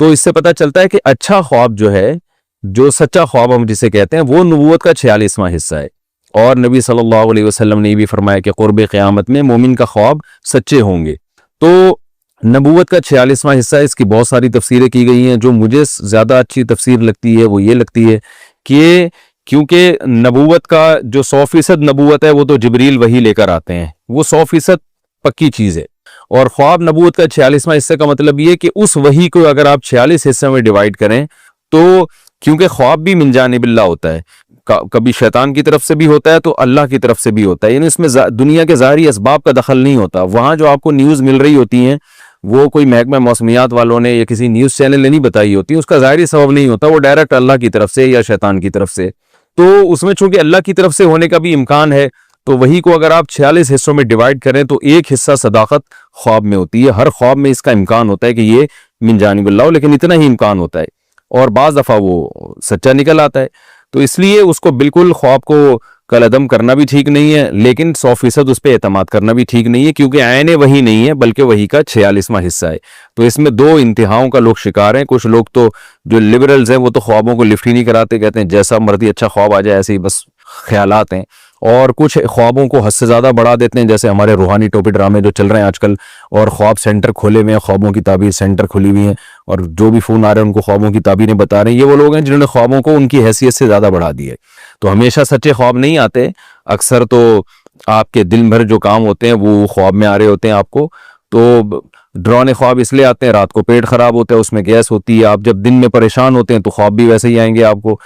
تو اس سے پتہ چلتا ہے کہ اچھا خواب جو ہے، جو سچا خواب ہم جسے کہتے ہیں، وہ نبوت کا 46واں حصہ ہے۔ اور نبی صلی اللہ علیہ وسلم نے بھی فرمایا کہ قرب قیامت میں مومن کا خواب سچے ہوں گے۔ تو نبوت کا 46واں حصہ ہے، اس کی بہت ساری تفسیریں کی گئی ہیں۔ جو مجھے زیادہ اچھی تفسیر لگتی ہے وہ یہ لگتی ہے کہ کیونکہ نبوت کا جو 100% نبوت ہے وہ تو جبریل وحی لے کر آتے ہیں، وہ 100% پکی چیز ہے۔ اور خواب نبوت کا 46واں حصہ کا مطلب یہ کہ اس وحی کو اگر آپ 46 حصے میں ڈیوائیڈ کریں تو، کیونکہ خواب بھی من جانب اللہ ہوتا ہے، کبھی شیطان کی طرف سے بھی ہوتا ہے تو اللہ کی طرف سے بھی ہوتا ہے، یعنی اس میں دنیا کے ظاہری اسباب کا دخل نہیں ہوتا۔ وہاں جو آپ کو نیوز مل رہی ہوتی ہیں وہ کوئی محکمہ موسمیات والوں نے یا کسی نیوز چینل نے نہیں بتائی ہوتی، اس کا ظاہری سبب نہیں ہوتا، وہ ڈائریکٹ اللہ کی طرف سے یا شیطان کی طرف سے۔ تو اس میں چونکہ اللہ کی طرف سے ہونے کا بھی امکان ہے، تو وہی کو اگر آپ 46 حصوں میں ڈیوائیڈ کریں تو ایک حصہ صداقت خواب میں ہوتی ہے۔ ہر خواب میں اس کا امکان ہوتا ہے کہ یہ من جانب اللہ ہو، لیکن اتنا ہی امکان ہوتا ہے، اور بعض دفعہ وہ سچا نکل آتا ہے۔ تو اس لیے اس کو بالکل خواب کو کالعدم کرنا بھی ٹھیک نہیں ہے، لیکن 100% اس پہ اعتماد کرنا بھی ٹھیک نہیں ہے، کیونکہ عین وہی نہیں ہے بلکہ وہی کا 46واں حصہ ہے۔ تو اس میں دو انتہاؤں کا لوگ شکار ہیں۔ کچھ لوگ تو جو لبرلز ہیں وہ تو خوابوں کو لفٹ ہی نہیں کراتے، کہتے ہیں جیسا مرضی اچھا خواب آ جائے ایسے ہی بس خیالات ہیں، اور کچھ خوابوں کو حد سے زیادہ بڑھا دیتے ہیں، جیسے ہمارے روحانی ٹوپی ڈرامے جو چل رہے ہیں آج کل، اور خواب سینٹر کھولے ہوئے ہیں، خوابوں کی تعبیر سینٹر کھلی ہوئی ہیں، اور جو بھی فون آ رہے ہیں ان کو خوابوں کی تعبیریں بتا رہے ہیں۔ یہ وہ لوگ ہیں جنہوں نے خوابوں کو ان کی حیثیت سے زیادہ بڑھا دیا ہے۔ تو ہمیشہ سچے خواب نہیں آتے، اکثر تو آپ کے دن بھر جو کام ہوتے ہیں وہ خواب میں آ رہے ہوتے ہیں آپ کو۔ تو ڈرانے خواب اس لیے آتے ہیں، رات کو پیٹ خراب ہوتا ہے، اس میں گیس ہوتی ہے، آپ جب دن میں پریشان ہوتے ہیں تو خواب بھی ویسے ہی آئیں گے آپ کو۔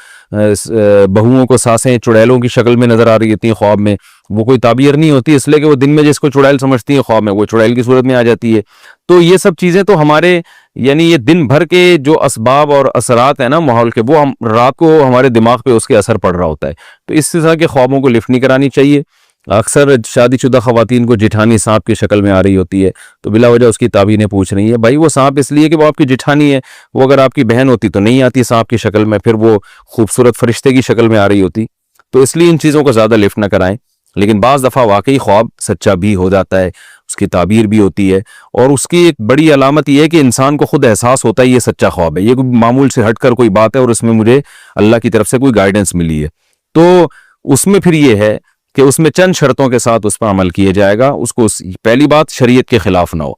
بہوؤں کو سانسیں چڑیلوں کی شکل میں نظر آ رہی ہوتی ہیں خواب میں، وہ کوئی تعبیر نہیں ہوتی، اس لیے کہ وہ دن میں جس کو چڑیل سمجھتی ہیں خواب میں وہ چڑیل کی صورت میں آ جاتی ہے۔ تو یہ سب چیزیں تو ہمارے یعنی یہ دن بھر کے جو اسباب اور اثرات ہیں نا ماحول کے، وہ ہم رات کو ہمارے دماغ پہ اس کے اثر پڑ رہا ہوتا ہے۔ تو اس طرح کے خوابوں کو لفٹ نہیں کرانی چاہیے۔ اکثر شادی شدہ خواتین کو جٹھانی سانپ کی شکل میں آ رہی ہوتی ہے، تو بلا وجہ اس کی تعبیریں پوچھ رہی ہیں۔ بھائی وہ سانپ اس لیے کہ وہ آپ کی جٹھانی ہے، وہ اگر آپ کی بہن ہوتی تو نہیں آتی سانپ کی شکل میں، پھر وہ خوبصورت فرشتے کی شکل میں آ رہی ہوتی۔ تو اس لیے ان چیزوں کو زیادہ لفٹ نہ کرائیں، لیکن بعض دفعہ واقعی خواب سچا بھی ہو جاتا ہے، اس کی تعبیر بھی ہوتی ہے، اور اس کی ایک بڑی علامت یہ ہے کہ انسان کو خود احساس ہوتا ہے یہ سچا خواب ہے، یہ معمول سے ہٹ کر کوئی بات ہے اور اس میں مجھے اللہ کی طرف سے کوئی گائیڈنس ملی ہے۔ تو اس میں پھر یہ ہے کہ اس میں چند شرطوں کے ساتھ اس پر عمل کیا جائے گا۔ اس کو پہلی بات شریعت کے خلاف نہ ہو،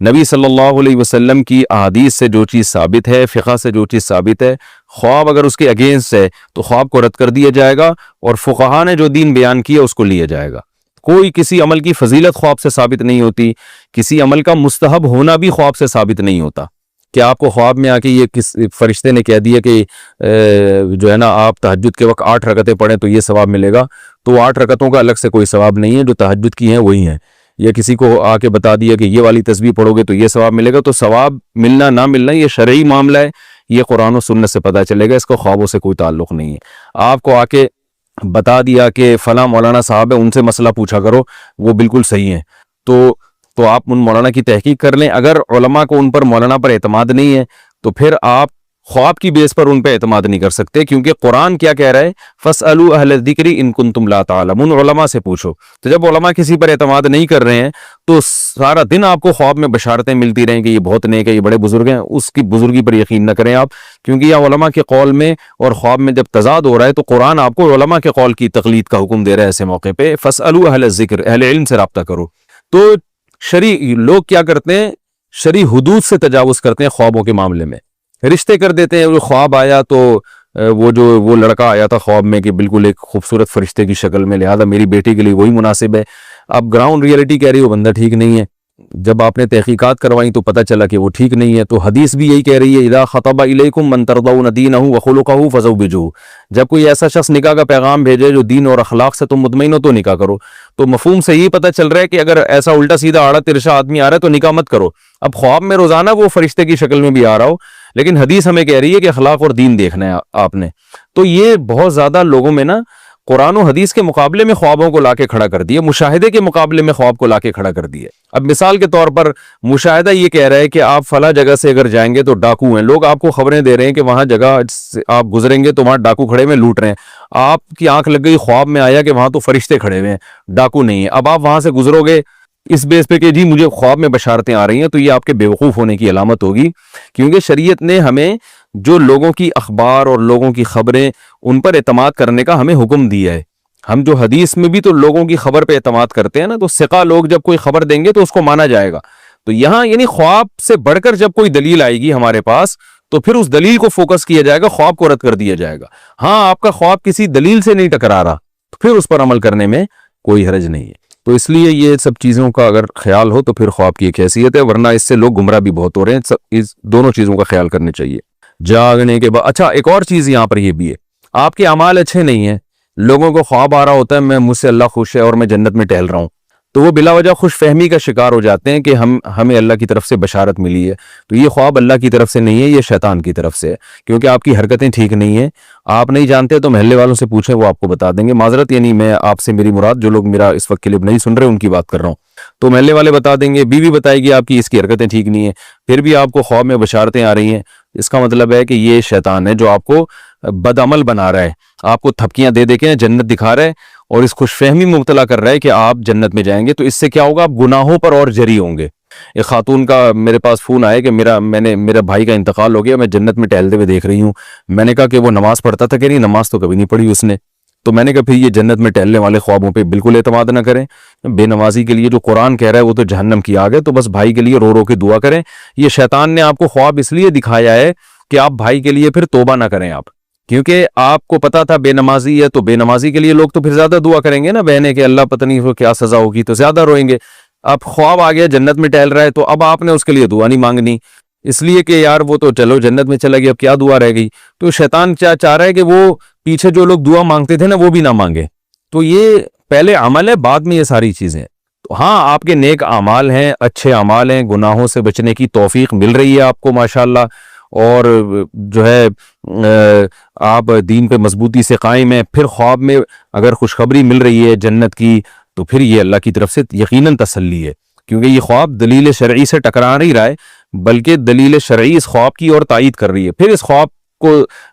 نبی صلی اللہ علیہ وسلم کی احادیث سے جو چیز ثابت ہے، فقہ سے جو چیز ثابت ہے، خواب اگر اس کے اگینسٹ ہے تو خواب کو رد کر دیا جائے گا، اور فقہا نے جو دین بیان کیا اس کو لیا جائے گا۔ کوئی کسی عمل کی فضیلت خواب سے ثابت نہیں ہوتی، کسی عمل کا مستحب ہونا بھی خواب سے ثابت نہیں ہوتا کہ آپ کو خواب میں آ کے یہ کس فرشتے نے کہہ دیا کہ جو ہے نا آپ تہجد کے وقت 8 رکعتیں پڑھیں تو یہ ثواب ملے گا، تو 8 رکعتوں کا الگ سے کوئی ثواب نہیں ہے، جو تہجد کی ہیں وہی ہیں۔ یا کسی کو آ کے بتا دیا کہ یہ والی تسبیح پڑھو گے تو یہ ثواب ملے گا، تو ثواب ملنا نہ ملنا یہ شرعی معاملہ ہے، یہ قرآن و سنت سے پتہ چلے گا، اس کو خوابوں سے کوئی تعلق نہیں ہے۔ آپ کو آ کے بتا دیا کہ فلاں مولانا صاحب ہے ان سے مسئلہ پوچھا کرو وہ بالکل صحیح ہیں، تو آپ ان مولانا کی تحقیق کر لیں۔ اگر علماء کو ان پر مولانا پر اعتماد نہیں ہے تو پھر آپ خواب کی بیس پر ان پہ اعتماد نہیں کر سکتے، کیونکہ قرآن کیا کہہ رہا ہے، فَاسْأَلُوا أَهْلَ الذِّكْرِ إِن كُنتُمْ لَا تَعْلَمُونَ، علماء سے پوچھو۔ تو جب علماء کسی پر اعتماد نہیں کر رہے ہیں تو سارا دن آپ کو خواب میں بشارتیں ملتی رہیں کہ یہ بہت نیک ہے، یہ بڑے بزرگ ہیں، اس کی بزرگی پر یقین نہ کریں آپ، کیونکہ یہ علماء کے قول میں اور خواب میں جب تضاد ہو رہا ہے تو قرآن آپ کو علماء کے قول کی تقلید کا حکم دے رہا ہے۔ ایسے موقع پہ فَاسْأَلُوا أَهْلَ الذِّكْرِ، اہل علم سے رابطہ کرو۔ تو شرعی لوگ کیا کرتے ہیں، شرعی حدود سے تجاوز کرتے ہیں خوابوں کے معاملے میں، رشتے کر دیتے ہیں۔ وہ خواب آیا تو وہ لڑکا آیا تھا خواب میں کہ بالکل ایک خوبصورت فرشتے کی شکل میں، لہذا میری بیٹی کے لیے وہی مناسب ہے۔ اب گراؤنڈ ریئلٹی کہہ رہی وہ بندہ ٹھیک نہیں ہے، جب آپ نے تحقیقات کروائیں تو پتہ چلا کہ وہ ٹھیک نہیں ہے۔ تو حدیث بھی یہی کہہ رہی ہے، اذا خطب الیکم من ترضون دینہ وخلقہ فزوجوہ، جب کوئی ایسا شخص نکاح کا پیغام بھیجے جو دین اور اخلاق سے تم مطمئن ہو تو نکاح کرو۔ تو مفہوم سے یہی پتہ چل رہا ہے کہ اگر ایسا الٹا سیدھا آڑا ترشا آدمی آ رہا ہے تو نکاح مت کرو۔ اب خواب میں روزانہ وہ فرشتے کی شکل میں بھی آ رہا ہو، لیکن حدیث ہمیں کہہ رہی ہے کہ اخلاق اور دین دیکھنا ہے آپ نے۔ تو یہ بہت زیادہ لوگوں میں نا قرآن و حدیث کے مقابلے میں خوابوں کو لا کے کھڑا کر دیا، مشاہدے کے مقابلے میں خواب کو لا کے کھڑا کر دیا۔ اب مثال کے طور پر مشاہدہ یہ کہہ رہا ہے کہ آپ فلاں جگہ سے اگر جائیں گے تو ڈاکو ہیں، لوگ آپ کو خبریں دے رہے ہیں کہ وہاں جگہ آپ گزریں گے تو وہاں ڈاکو کھڑے ہوئے لوٹ رہے ہیں، آپ کی آنکھ لگ گئی، خواب میں آیا کہ وہاں تو فرشتے کھڑے ہوئے ہیں، ڈاکو نہیں ہیں۔ اب آپ وہاں سے گزرو گے اس بیس پہ کہ جی مجھے خواب میں بشارتیں آ رہی ہیں، تو یہ آپ کے بیوقوف ہونے کی علامت ہوگی، کیونکہ شریعت نے ہمیں جو لوگوں کی اخبار اور لوگوں کی خبریں ان پر اعتماد کرنے کا ہمیں حکم دیا ہے۔ ہم جو حدیث میں بھی تو لوگوں کی خبر پہ اعتماد کرتے ہیں نا، تو ثقہ لوگ جب کوئی خبر دیں گے تو اس کو مانا جائے گا۔ تو یہاں یعنی خواب سے بڑھ کر جب کوئی دلیل آئے گی ہمارے پاس تو پھر اس دلیل کو فوکس کیا جائے گا، خواب کو رد کر دیا جائے گا۔ ہاں آپ کا خواب کسی دلیل سے نہیں ٹکرا رہا تو پھر اس پر عمل کرنے میں کوئی حرج نہیں ہے۔ تو اس لیے یہ سب چیزوں کا اگر خیال ہو تو پھر خواب کی ایک حیثیت ہے، ورنہ اس سے لوگ گمراہ بھی بہت ہو رہے ہیں۔ اس دونوں چیزوں کا خیال کرنے چاہیے جاگنے کے بعد۔ اچھا ایک اور چیز یہاں پر یہ بھی ہے، آپ کے اعمال اچھے نہیں ہیں، لوگوں کو خواب آ رہا ہوتا ہے میں مجھ سے اللہ خوش ہے اور میں جنت میں ٹہل رہا ہوں، تو وہ بلا وجہ خوش فہمی کا شکار ہو جاتے ہیں کہ ہمیں اللہ کی طرف سے بشارت ملی ہے۔ تو یہ خواب اللہ کی طرف سے نہیں ہے، یہ شیطان کی طرف سے ہے، کیونکہ آپ کی حرکتیں ٹھیک نہیں ہیں۔ آپ نہیں جانتے تو محلے والوں سے پوچھیں، وہ آپ کو بتا دیں گے۔ معذرت یعنی میں آپ سے میری مراد جو لوگ میرا اس وقت کلپ نہیں سن رہے ان کی بات کر رہا ہوں، تو محلے والے بتا دیں گے، بیوی بتائے گی آپ کی اس کی حرکتیں ٹھیک نہیں ہیں، پھر بھی آپ کو خواب میں بشارتیں آ رہی ہیں، اس کا مطلب ہے کہ یہ شیطان ہے جو آپ کو بدعمل بنا رہا ہے، آپ کو تھپکیاں دے دے کے جنت دکھا رہا ہے اور اس خوش فہمی میں مبتلا کر رہا ہے کہ آپ جنت میں جائیں گے۔ تو اس سے کیا ہوگا، آپ گناہوں پر اور جری ہوں گے۔ ایک خاتون کا میرے پاس فون آیا کہ میرے بھائی کا انتقال ہو گیا، میں جنت میں ٹہلتے ہوئے دیکھ رہی ہوں۔ میں نے کہا کہ وہ نماز پڑھتا تھا کہ نہیں؟ نماز تو کبھی نہیں پڑھی اس نے۔ تو میں نے کہا پھر یہ جنت میں ٹہلنے والے خوابوں پہ بالکل اعتماد نہ کریں۔ بے نمازی کے لیے جو قرآن کہہ رہا ہے وہ تو جہنم کی آگ ہے، تو بس بھائی کے لیے رو رو کے دعا کریں۔ یہ شیطان نے آپ کو خواب اس لیے دکھایا ہے کہ آپ بھائی کے لیے پھر توبہ نہ کریں آپ، کیونکہ آپ کو پتا تھا بے نمازی ہے، تو بے نمازی کے لیے لوگ تو پھر زیادہ دعا کریں گے نا بہنیں کہ اللہ پتہ نہیں کیا سزا ہوگی، تو زیادہ روئیں گے۔ اب خواب آ گیا جنت میں ٹہل رہا ہے، تو اب آپ نے اس کے لیے دعا نہیں مانگنی، اس لیے کہ یار وہ تو چلو جنت میں چلا گیا، اب کیا دعا رہ گئی۔ تو شیطان کیا چاہ رہا ہے کہ وہ پیچھے جو لوگ دعا مانگتے تھے نا وہ بھی نہ مانگے۔ تو یہ پہلے عمل ہے، بعد میں یہ ساری چیزیں۔ تو ہاں آپ کے نیک اعمال ہیں، اچھے اعمال ہیں، گناہوں سے بچنے کی توفیق مل رہی ہے آپ کو ماشاءاللہ، اور جو ہے آپ دین پہ مضبوطی سے قائم ہیں، پھر خواب میں اگر خوشخبری مل رہی ہے جنت کی تو پھر یہ اللہ کی طرف سے یقیناً تسلی ہے، کیونکہ یہ خواب دلیل شرعی سے ٹکرا نہیں رہا ہے، بلکہ دلیل شرعی اس خواب کی اور تائید کر رہی ہے۔ پھر اس خواب کو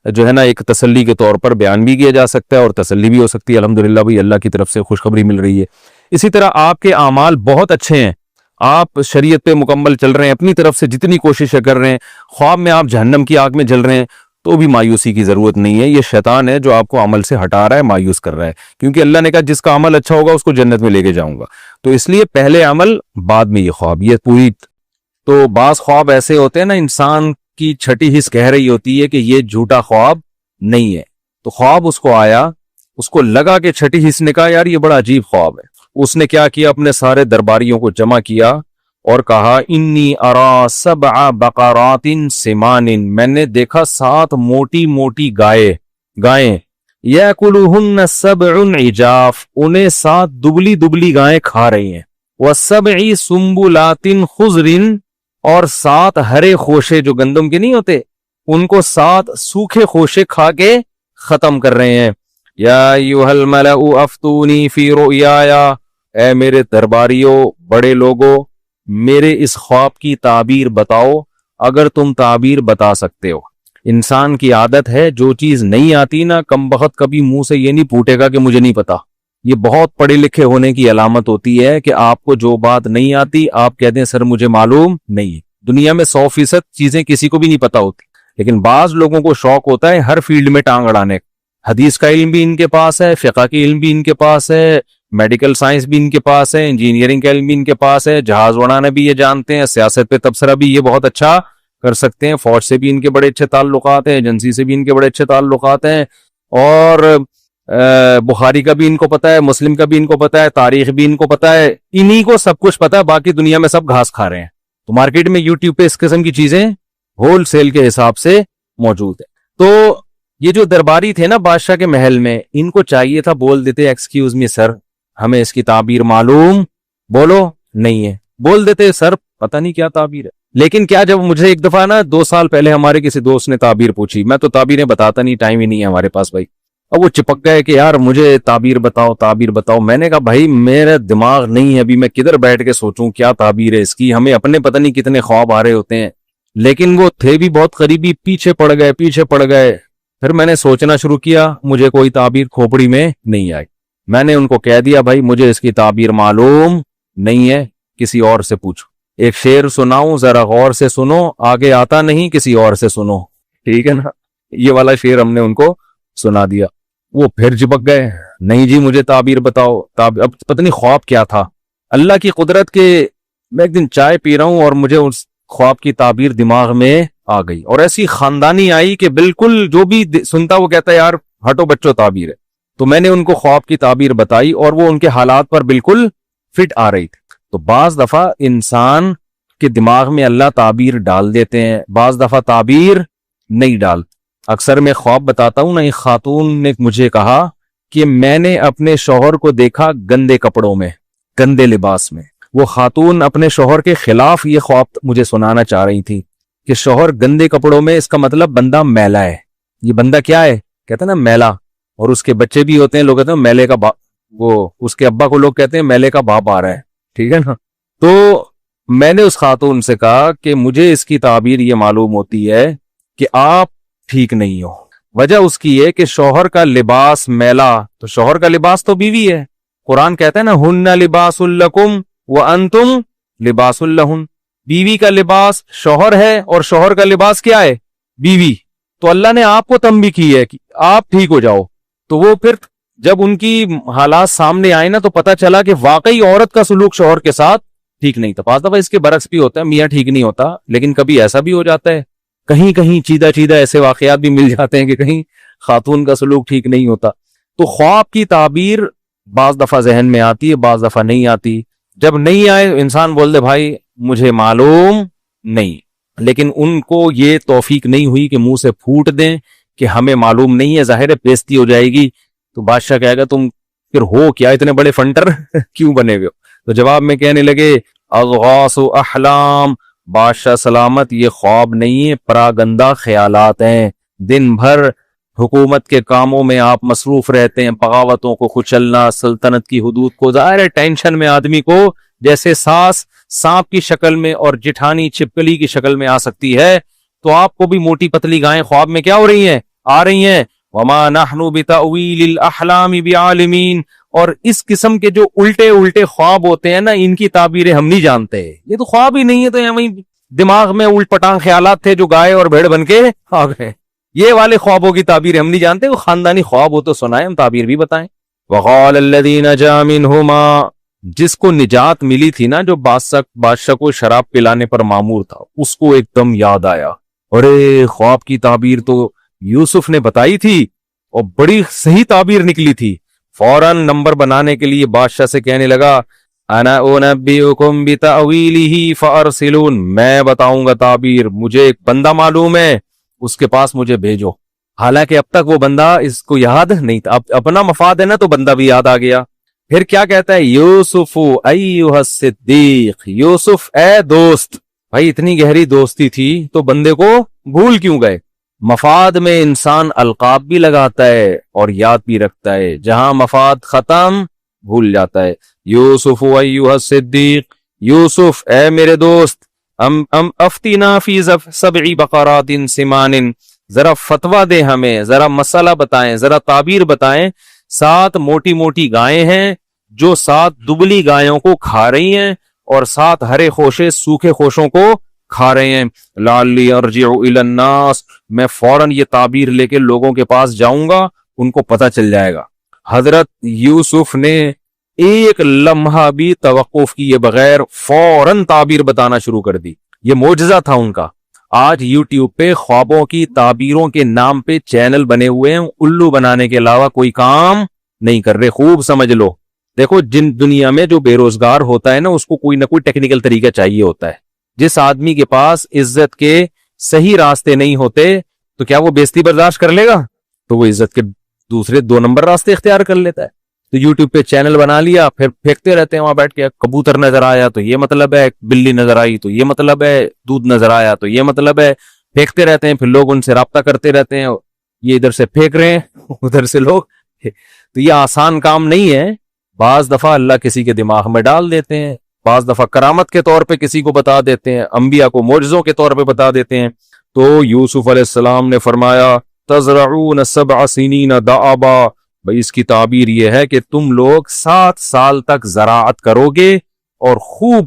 جو ہے نا ایک تسلی کے طور پر بیان بھی کیا جا سکتا ہے اور تسلی بھی ہو سکتی ہے، الحمدللہ بھائی اللہ کی طرف سے خوشخبری مل رہی ہے۔ اسی طرح آپ کے اعمال بہت اچھے ہیں، آپ شریعت پہ مکمل چل رہے ہیں، اپنی طرف سے جتنی کوششیں کر رہے ہیں، خواب میں آپ جہنم کی آگ میں جل رہے ہیں، تو بھی مایوسی کی ضرورت نہیں ہے۔ یہ شیطان ہے جو آپ کو عمل سے ہٹا رہا ہے، مایوس کر رہا ہے، کیونکہ اللہ نے کہا جس کا عمل اچھا ہوگا اس کو جنت میں لے کے جاؤں گا۔ تو اس لیے پہلے عمل بعد میں یہ خواب، یہ پوری۔ تو بعض خواب ایسے ہوتے ہیں نا، انسان کی چھٹی حس کہہ رہی ہوتی ہے کہ یہ جھوٹا خواب نہیں ہے، تو خواب اس کو آیا، اس کو لگا کہ چھٹی حس نے کہا یار یہ بڑا عجیب خواب ہے۔ اس نے کیا کیا، اپنے سارے درباریوں کو جمع کیا اور کہا انی ارا سبع بقرات سمان، میں نے دیکھا 7 موٹی موٹی گائیں، یاکلہن سبع عجاف، انہیں 7 دبلی دبلی گائیں کھا رہی ہیں، وسبع سنبلات خضر، اور 7 ہرے خوشے جو گندم کے نہیں ہوتے ان کو 7 سوکھے خوشے کھا کے ختم کر رہے ہیں۔ یا ایھا الملأ افتونی فی رؤیایا، اے میرے درباریوں، بڑے لوگوں، میرے اس خواب کی تعبیر بتاؤ اگر تم تعبیر بتا سکتے ہو۔ انسان کی عادت ہے جو چیز نہیں آتی نا، کم بخت کبھی منہ سے یہ نہیں پھوٹے گا کہ مجھے نہیں پتا۔ یہ بہت پڑھے لکھے ہونے کی علامت ہوتی ہے کہ آپ کو جو بات نہیں آتی آپ کہتے ہیں سر مجھے معلوم نہیں۔ دنیا میں 100% چیزیں کسی کو بھی نہیں پتا ہوتی، لیکن بعض لوگوں کو شوق ہوتا ہے ہر فیلڈ میں ٹانگ اڑانے کا۔ حدیث کا علم بھی ان کے پاس ہے، فقہ کی علم بھی ان کے پاس ہے، میڈیکل سائنس بھی ان کے پاس ہے، انجینئرنگ کا علم بھی ان کے پاس ہے، جہاز اڑانا بھی یہ جانتے ہیں، سیاست پہ تبصرہ بھی یہ بہت اچھا کر سکتے ہیں، فوج سے بھی ان کے بڑے اچھے تعلقات ہیں، ایجنسی سے بھی ان کے بڑے اچھے تعلقات ہیں، اور بخاری کا بھی ان کو پتا ہے، مسلم کا بھی ان کو پتا ہے، تاریخ بھی ان کو پتا ہے، انہی کو سب کچھ پتا ہے، باقی دنیا میں سب گھاس کھا رہے ہیں۔ تو مارکیٹ میں یوٹیوب پہ اس قسم کی چیزیں ہول سیل کے حساب سے موجود ہے۔ تو یہ جو درباری تھے نا بادشاہ کے محل میں، ان کو چاہیے تھا بول دیتے ایکسکیوز می سر، ہمیں اس کی تعبیر معلوم، بولو نہیں ہے، بول دیتے سر پتہ نہیں کیا تعبیر ہے۔ لیکن کیا جب مجھے ایک دفعہ نا 2 سال پہلے ہمارے کسی دوست نے تعبیر پوچھی، میں تو تعبیریں بتاتا نہیں، ٹائم ہی نہیں ہے ہمارے پاس بھائی، اب وہ چپک گئے کہ یار مجھے تعبیر بتاؤ تعبیر بتاؤ۔ میں نے کہا بھائی میرا دماغ نہیں ہے ابھی، میں کدھر بیٹھ کے سوچوں کیا تعبیر ہے اس کی، ہمیں اپنے پتہ نہیں کتنے خواب آ رہے ہوتے ہیں، لیکن وہ تھے بھی بہت قریبی، پیچھے پڑ گئے۔ پھر میں نے سوچنا شروع کیا، مجھے کوئی تعبیر کھوپڑی میں نہیں آئی، میں نے ان کو کہہ دیا بھائی مجھے اس کی تعبیر معلوم نہیں ہے، کسی اور سے پوچھو. ایک شعر سناؤں ذرا غور سے سنو, آگے آتا نہیں کسی اور سے سنو. ٹھیک ہے نا, یہ والا شعر ہم نے ان کو سنا دیا. وہ پھر چپک گئے, نہیں جی مجھے تعبیر بتاؤ. اب پتہ نہیں خواب کیا تھا. اللہ کی قدرت کے میں ایک دن چائے پی رہا ہوں اور مجھے اس خواب کی تعبیر دماغ میں آ گئی, اور ایسی خاندانی آئی کہ بالکل جو بھی سنتا وہ کہتا ہے یار ہٹو بچوں تعبیر ہے. تو میں نے ان کو خواب کی تعبیر بتائی اور وہ ان کے حالات پر بالکل فٹ آ رہی تھی. تو بعض دفعہ انسان کے دماغ میں اللہ تعبیر ڈال دیتے ہیں, بعض دفعہ تعبیر نہیں ڈال. اکثر میں خواب بتاتا ہوں نا, ایک خاتون نے مجھے کہا کہ میں نے اپنے شوہر کو دیکھا گندے کپڑوں میں, گندے لباس میں. وہ خاتون اپنے شوہر کے خلاف یہ خواب مجھے سنانا چاہ رہی تھی کہ شوہر گندے کپڑوں میں, اس کا مطلب بندہ میلا ہے. یہ بندہ کیا ہے, کہتے ہیں نا میلا, اور اس کے بچے بھی ہوتے ہیں, لوگ کہتے ہیں میلے کا وہ اس کے ابا کو لوگ کہتے ہیں میلے کا باپ آ رہا ہے. ٹھیک ہے نا. تو میں نے اس خاتون سے کہا کہ مجھے اس کی تعبیر یہ معلوم ہوتی ہے کہ آپ ٹھیک نہیں ہو. وجہ اس کی ہے کہ شوہر کا لباس میلا, تو شوہر کا لباس تو بیوی ہے. قرآن کہتا ہے نا ہن لباس لکم وانتم لباس لہن, بیوی کا لباس شوہر ہے اور شوہر کا لباس کیا ہے, بیوی. تو اللہ نے آپ کو تنبیہ کی ہے کہ آپ ٹھیک ہو جاؤ. تو وہ پھر جب ان کی حالات سامنے آئے نا تو پتا چلا کہ واقعی عورت کا سلوک شوہر کے ساتھ ٹھیک نہیں تھا. بعض دفعہ اس کے برعکس بھی ہوتا ہے, میاں ٹھیک نہیں ہوتا, لیکن کبھی ایسا بھی ہو جاتا ہے, کہیں کہیں چیدہ ایسے واقعات بھی مل جاتے ہیں کہ کہیں خاتون کا سلوک ٹھیک نہیں ہوتا. تو خواب کی تعبیر بعض دفعہ ذہن میں آتی ہے, بعض دفعہ نہیں آتی. جب نہیں آئے انسان بول دے بھائی مجھے معلوم نہیں, لیکن ان کو یہ توفیق نہیں ہوئی کہ منہ سے پھوٹ دیں کہ ہمیں معلوم نہیں ہے. ظاہر ہے بےزتی ہو جائے گی, تو بادشاہ کہے گا تم پھر ہو کیا, اتنے بڑے فنٹر کیوں بنے ہوئے ہو. تو جواب میں کہنے لگے اضغاث احلام, بادشاہ سلامت یہ خواب نہیں ہے, پراگندہ خیالات ہیں. دن بھر حکومت کے کاموں میں آپ مصروف رہتے ہیں, بغاوتوں کو کچلنا, سلطنت کی حدود کو, ظاہر ہے ٹینشن میں آدمی کو جیسے ساس سانپ کی شکل میں اور جٹھانی چھپکلی کی شکل میں آ سکتی ہے, تو آپ کو بھی موٹی پتلی گائیں خواب میں کیا ہو رہی ہیں, آ رہی ہیں. وما نحن بتأویل الاحلام بعالمین, اور اس قسم کے جو الٹے خواب ہوتے ہیں نا, ان کی تعبیریں ہم نہیں جانتے. یہ تو خواب ہی نہیں ہے, تو یہاں دماغ میں الٹ پٹانگ خیالات تھے جو گائے اور بھیڑ بن کے آ گئے. یہ والے خوابوں کی تعبیر ہم نہیں جانتے, وہ خاندانی خواب ہو تو سنائیں, ہم تعبیر بھی بتائیں. وقال الذی نجا منہما, جس کو نجات ملی تھی نا, جو بادشاہ کو شراب پلانے پر مامور تھا, اس کو ایک دم یاد آیا, ارے خواب کی تعبیر تو یوسف نے بتائی تھی اور بڑی صحیح تعبیر نکلی تھی. فوراً نمبر بنانے کے لیے بادشاہ سے کہنے لگا انا انبئکم بتأویلہ فارسلون, میں بتاؤں گا تعبیر, مجھے ایک بندہ معلوم ہے, اس کے پاس مجھے بھیجو. حالانکہ اب تک وہ بندہ اس کو یاد نہیں تھا, اب اپنا مفاد ہے نا تو بندہ بھی یاد آ گیا. پھر کیا کہتا ہے, یوسف ایھا الصدیق, یوسف اے دوست. بھائی اتنی گہری دوستی تھی تو بندے کو بھول کیوں گئے. مفاد میں انسان القاب بھی لگاتا ہے اور یاد بھی رکھتا ہے, جہاں مفاد ختم بھول جاتا ہے. یوسف ایھا الصدیق, یوسف اے میرے دوست, افتینا فی 7 بقرات سمان, ذرا فتویٰ دے ہمیں, ذرا مسئلہ بتائیں, ذرا تعبیر بتائیں. 7 موٹی گائیں ہیں جو 7 دبلی گایوں کو کھا رہی ہیں, اور 7 ہرے خوشے سوکھے خوشوں کو کھا رہے ہیں. لعلی ارجع الی الناس, میں فوراً یہ تعبیر لے کے لوگوں کے پاس جاؤں گا, ان کو پتہ چل جائے گا. حضرت یوسف نے ایک لمحہ بھی توقف کیے بغیر فوراً تعبیر بتانا شروع کر دی. یہ معجزہ تھا ان کا. آج یوٹیوب پہ خوابوں کی تعبیروں کے نام پہ چینل بنے ہوئے ہیں, الو بنانے کے علاوہ کوئی کام نہیں کر رہے. خوب سمجھ لو. دیکھو جن دنیا میں جو بے روزگار ہوتا ہے نا, اس کو کوئی نہ کوئی ٹیکنیکل طریقہ چاہیے ہوتا ہے. جس آدمی کے پاس عزت کے صحیح راستے نہیں ہوتے تو کیا وہ بےزتی برداشت کر لے گا, تو وہ عزت کے دوسرے 2 نمبر راستے اختیار کر لیتا ہے. تو یوٹیوب پہ چینل بنا لیا, پھر پھینکتے رہتے ہیں وہاں بیٹھ کے, کبوتر نظر آیا تو یہ مطلب ہے, بلی نظر آئی تو یہ مطلب ہے, دودھ نظر آیا تو یہ مطلب ہے, پھینکتے رہتے ہیں. پھر لوگ ان سے رابطہ کرتے رہتے ہیں, یہ ادھر سے پھینک رہے ہیں ادھر سے لوگ. تو یہ آسان کام نہیں ہے. بعض دفعہ اللہ کسی کے دماغ میں ڈال دیتے ہیں, بعض دفعہ کرامت کے طور پہ کسی کو بتا دیتے ہیں, انبیاء کو معجزوں کے طور پہ بتا دیتے ہیں. تو یوسف علیہ السلام نے فرمایا تزرعون 7 سنین دعابا, بھئی اس کی تعبیر یہ ہے کہ تم لوگ 7 سال تک زراعت کرو گے اور خوب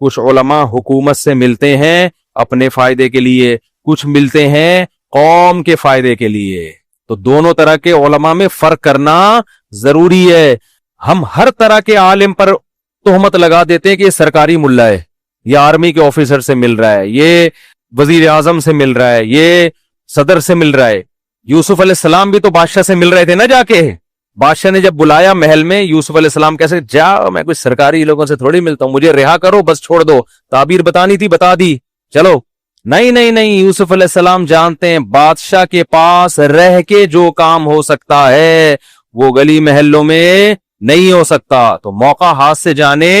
کچھ علماء حکومت سے ملتے ہیں اپنے فائدے کے لیے, کچھ ملتے ہیں قوم کے فائدے کے لیے. تو دونوں طرح کے علماء میں فرق کرنا ضروری ہے. ہم ہر طرح کے عالم پر تہمت لگا دیتے ہیں کہ یہ سرکاری ملا ہے, یہ آرمی کے آفیسر سے مل رہا ہے, یہ وزیر اعظم سے مل رہا ہے, یہ صدر سے مل رہا ہے. یوسف علیہ السلام بھی تو بادشاہ سے مل رہے تھے نا جا کے. بادشاہ نے جب بلایا محل میں, یوسف علیہ السلام کیسے, جا میں کچھ سرکاری لوگوں سے تھوڑی ملتا ہوں, مجھے رہا کرو بس, چھوڑ دو, تعبیر بتانی تھی بتا دی, چلو. نہیں نہیں نہیں, یوسف علیہ السلام جانتے ہیں بادشاہ کے پاس رہ کے جو کام ہو سکتا ہے وہ گلی محلوں میں نہیں ہو سکتا, تو موقع ہاتھ سے جانے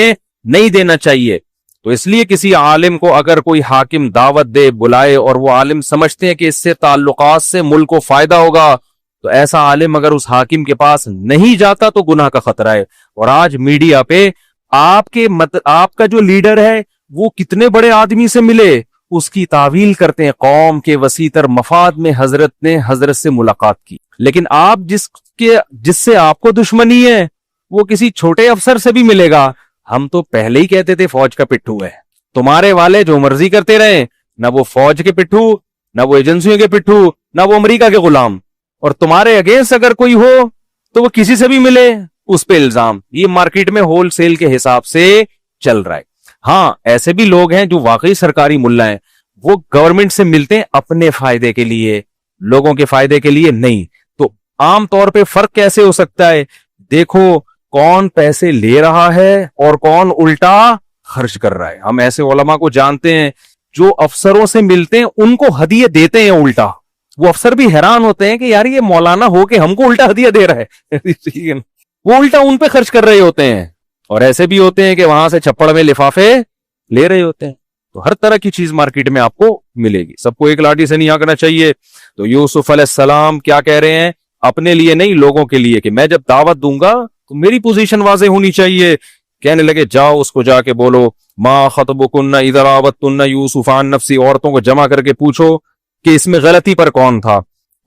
نہیں دینا چاہیے. تو اس لیے کسی عالم کو اگر کوئی حاکم دعوت دے, بلائے, اور وہ عالم سمجھتے ہیں کہ اس سے تعلقات سے ملک کو فائدہ ہوگا, تو ایسا عالم اگر اس حاکم کے پاس نہیں جاتا تو گناہ کا خطرہ ہے. اور آج میڈیا پہ آپ کا جو لیڈر ہے وہ کتنے بڑے آدمی سے ملے, اس کی تعویل کرتے ہیں, قوم کے وسیع تر مفاد میں حضرت نے حضرت سے ملاقات کی. لیکن آپ جس سے آپ کو دشمنی ہے وہ کسی چھوٹے افسر سے بھی ملے گا. ہم تو پہلے ہی کہتے تھے فوج کا پٹھو ہے, تمہارے والے جو مرضی کرتے رہے, نہ وہ فوج کے پٹھو, نہ وہ ایجنسیوں کے پٹھو, نہ وہ امریکہ کے غلام. اور تمہارے اگینسٹ اگر کوئی ہو تو وہ کسی سے بھی ملے, اس پہ الزام. یہ مارکیٹ میں ہول سیل کے حساب سے چل رہا ہے. ہاں ایسے بھی لوگ ہیں جو واقعی سرکاری ملا ہیں, وہ گورنمنٹ سے ملتے ہیں اپنے فائدے کے لیے, لوگوں کے فائدے کے لیے نہیں. تو عام طور پہ فرق کیسے ہو سکتا ہے؟ دیکھو کون پیسے لے رہا ہے اور کون الٹا خرچ کر رہا ہے. ہم ایسے علماء کو جانتے ہیں جو افسروں سے ملتے ہیں ان کو ہدیے دیتے ہیں الٹا. وہ افسر بھی حیران ہوتے ہیں کہ یار یہ مولانا ہو کے ہم کو الٹا ہدیہ دے رہا ہے. وہ الٹا ان پہ خرچ کر رہے ہوتے ہیں. اور ایسے بھی ہوتے ہیں کہ وہاں سے چھپڑ میں لفافے لے رہے ہوتے ہیں. تو ہر طرح کی چیز مارکیٹ میں آپ کو ملے گی, سب کو ایک لاٹھی سے نہیں آنکنا چاہیے. تو یوسف علیہ السلام کیا کہہ رہے ہیں اپنے لیے نہیں, لوگوں کے لیے, کہ میں جب دعوت دوں گا تو میری پوزیشن واضح ہونی چاہیے. کہنے لگے جاؤ اس کو جا کے بولو ما خطبکن اذا راوتن یوسف عن نفسی, عورتوں کو جمع کر کے پوچھو کہ اس میں غلطی پر کون تھا.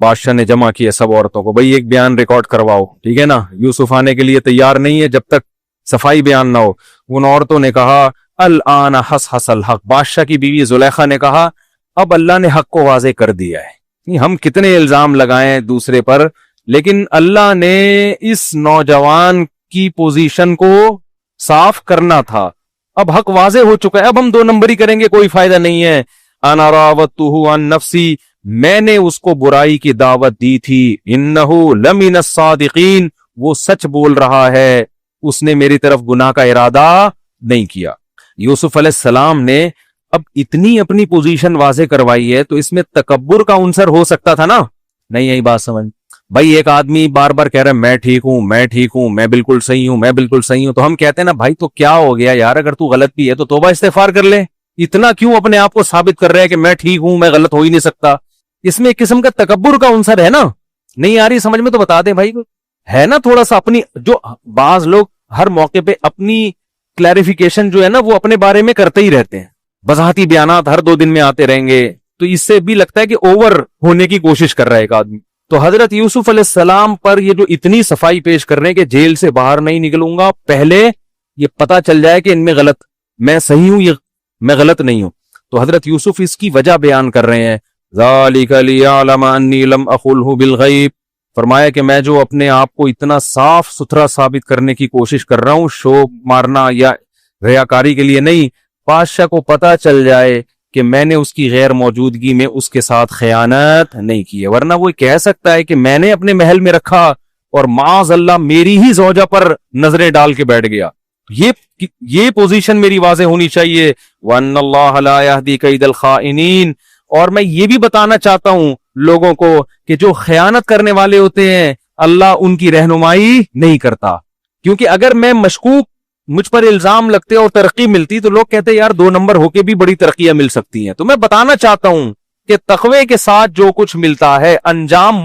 بادشاہ نے جمع کیا سب عورتوں کو, بھئی ایک بیان ریکارڈ کرواؤ, ٹھیک ہے نا. یوسف آنے کے لیے تیار نہیں ہے جب تک صفائی بیان نہ ہو. ان عورتوں نے کہا الآن حس الحق, بادشاہ کی بیوی زلیخا نے کہا اب اللہ نے حق کو واضح کر دیا ہے. ہم کتنے الزام لگائیں دوسرے پر, لیکن اللہ نے اس نوجوان کی پوزیشن کو صاف کرنا تھا. اب حق واضح ہو چکا ہے, اب ہم دو نمبری کریں گے کوئی فائدہ نہیں ہے. انا راودتہ عن نفسی, میں نے اس کو برائی کی دعوت دی تھی. انہ لمن الصادقین, وہ سچ بول رہا ہے, اس نے میری طرف گناہ کا ارادہ نہیں کیا. یوسف علیہ السلام نے اب اتنی اپنی پوزیشن واضح کروائی ہے تو اس میں تکبر کا عنصر ہو سکتا تھا نا. نہیں یہی بات سمجھ بھائی, ایک آدمی بار بار کہہ رہا ہے میں ٹھیک ہوں, میں ٹھیک ہوں, میں بالکل صحیح ہوں, میں بالکل صحیح ہوں, تو ہم کہتے ہیں نا بھائی تو کیا ہو گیا یار, اگر تو غلط بھی ہے تو توبہ استغفار کر لے. اتنا کیوں اپنے آپ کو ثابت کر رہے ہیں کہ میں ٹھیک ہوں, میں غلط ہو ہی نہیں سکتا. اس میں ایک قسم کا تکبر کا عنصر ہے نا. نہیں آ رہی سمجھ میں تو بتا دیں بھائی, ہے نا تھوڑا سا اپنی, جو بعض لوگ ہر موقع پہ اپنی کلیریفیکیشن جو ہے نا وہ اپنے بارے میں کرتے ہی رہتے ہیں. وضاحتی بیانات ہر 2 دن میں آتے رہیں گے, تو اس سے بھی لگتا ہے کہ اوور ہونے کی کوشش کر رہا ہے ایک آدمی. تو حضرت یوسف علیہ السلام پر یہ جو اتنی صفائی پیش کر رہے ہیں کہ جیل سے باہر نہیں نکلوں گا, پہلے یہ پتا چل جائے کہ ان میں غلط, میں صحیح ہوں, یہ میں غلط نہیں ہوں. تو حضرت یوسف اس کی وجہ بیان کر رہے ہیں. ذالک لیعلم انی لم اخلہ بالغیب, فرمایا کہ میں جو اپنے آپ کو اتنا صاف ستھرا ثابت کرنے کی کوشش کر رہا ہوں, شو مارنا یا ریاکاری کے لیے نہیں, بادشاہ کو پتا چل جائے کہ میں نے اس کی غیر موجودگی میں اس کے ساتھ خیانت نہیں کی ہے. ورنہ وہ کہہ سکتا ہے کہ میں نے اپنے محل میں رکھا اور معاذ اللہ میری ہی زوجہ پر نظریں ڈال کے بیٹھ گیا. یہ پوزیشن میری واضح ہونی چاہیے. وَأَنَّ اللَّهَ لَا يَهْدِي كَيْدَ الْخَائِنِينَ, اور میں یہ بھی بتانا چاہتا ہوں لوگوں کو کہ جو خیانت کرنے والے ہوتے ہیں اللہ ان کی رہنمائی نہیں کرتا. کیونکہ اگر میں مشکوک, مجھ پر الزام لگتے اور ترقی ملتی تو لوگ کہتے یار 2 نمبر ہو کے بھی بڑی ترقیاں مل سکتی ہیں. تو میں بتانا چاہتا ہوں کہ تقوی کے ساتھ جو کچھ ملتا ہے انجام